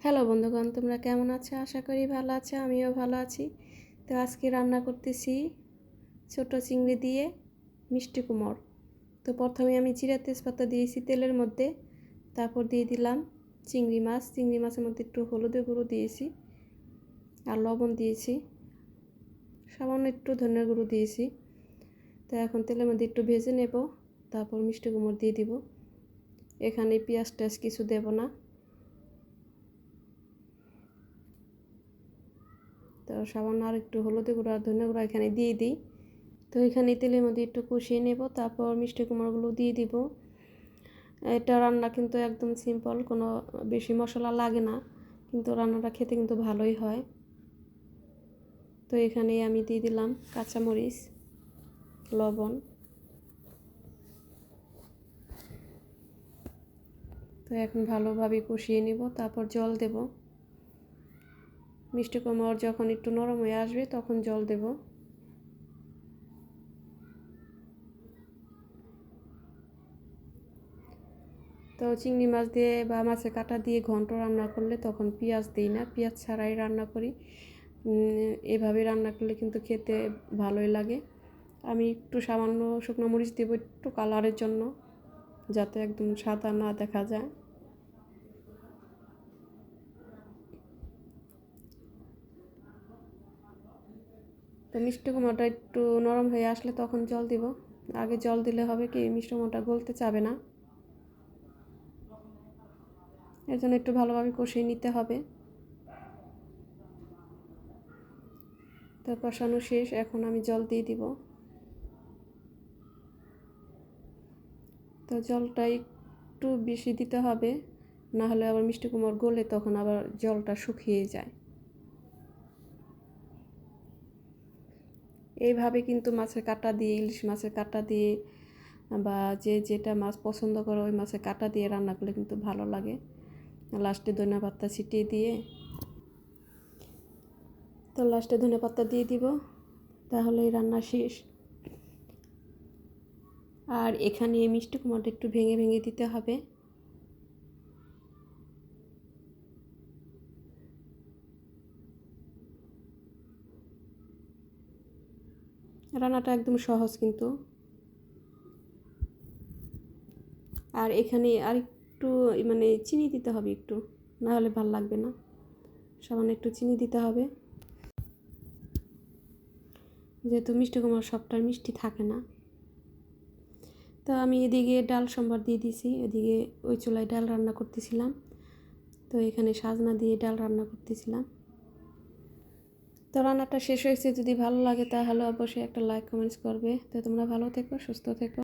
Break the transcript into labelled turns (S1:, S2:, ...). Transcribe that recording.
S1: Hello বন্ধুগণ, তোমরা কেমন আছো? আশা করি ভালো আছো, আমিও ভালো আছি। তো আজকে রান্না করতেছি ছোট চিংড়ি দিয়ে মিষ্টি কুমড়। তো প্রথমে আমি জিরা তেজপাতা দিয়েছি তেলের মধ্যে, তারপর দিয়ে দিলাম চিংড়ি মাছের মধ্যে একটু হলুদের গুঁড়ো দিয়েছি আর লবণ দিয়েছি, সামান্য একটু ধনিয়ার গুঁড়ো দিয়েছি। তো এখন তেলের মধ্যে একটু ভেজে নেব, তারপর মিষ্টি কুমড় দিয়ে দিব। এখানে পেঁয়াজ টেয়াজ কিছু দেব না। তো সামান্য আর একটু হলুদের গুঁড়ো আর ধনিয়া গুঁড়ো এখানে দিয়ে দিই। তো এখানে তেলের মধ্যে একটু কষিয়ে নেব, তারপর মিষ্টি কুমড়োগুলো দিয়ে দিব। এটা রান্না কিন্তু একদম সিম্পল, কোনো বেশি মশলা লাগে না, কিন্তু রান্নাটা খেতে কিন্তু ভালোই হয়। তো এখানে আমি দিয়ে দিলাম কাঁচামরিচ, লবণ। তো এখন ভালোভাবে কষিয়ে নেব, তারপর জল দেব। মিষ্টি কুমড়ো যখন একটু নরম হয়ে আসবে তখন জল দেব। তো চিংড়ি মাছ দিয়ে বা মাছের কাঁটা দিয়ে ঘন্ট রান্না করলে তখন পেঁয়াজ দিই না, পেঁয়াজ ছাড়াই রান্না করি। এভাবে রান্না করলে কিন্তু খেতে ভালোই লাগে। আমি একটু সামান্য শুকনো মরিচ দেবো একটু কালারের জন্য, যাতে একদম সাদা না দেখা যায়। তো মিষ্টি কুমড়োটা একটু নরম হয়ে আসলে তখন জল দিব। আগে জল দিলে হবে কি, মিষ্টি কুমড়োটা গলতে চাবে না, এর জন্য একটু ভালোভাবে কষিয়ে নিতে হবে। তো কষানো শেষ, এখন আমি জল দিয়ে দিব। তো জলটা একটু বেশি দিতে হবে, না হলে আবার মিষ্টি কুমড়ো গলে তখন আবার জলটা শুকিয়ে যায়। এইভাবে কিন্তু মাছের কাঁটা দিয়ে, ইলিশ মাছের কাঁটা দিয়ে বা যে যেটা মাছ পছন্দ করে ওই মাছের কাঁটা দিয়ে রান্না করলে কিন্তু ভালো লাগে। লাস্টে ধনেপাতা ছিটিয়ে দিয়ে, তো লাস্টে ধনেপাতা দিয়ে দিব, তাহলেই রান্না শেষ। আর এখানে মিষ্টি কুমড়োটা একটু ভেঙে ভেঙে দিতে হবে। রান্নাটা একদম সহজ কিন্তু। আর এখানে আর একটু মানে চিনি দিতে হবে একটু, না হলে ভালো লাগবে না। সামান্য একটু চিনি দিতে হবে, যেহেতু মিষ্টি কুমড়ো সবটার মিষ্টি থাকে না। তো আমি এদিকে ডাল সম্বার দিয়ে দিয়েছি, এদিকে ওই চুলায় ডাল রান্না করতেছিলাম। তো এখানে সাজনা দিয়ে ডাল রান্না করতেছিলাম। তো রান্নাটা শেষ হয়েছে, যদি ভালো লাগে তাহলে অবশ্যই একটা লাইক কমেন্টস করবে। তো তোমরা ভালো থেকো, সুস্থ থেকো।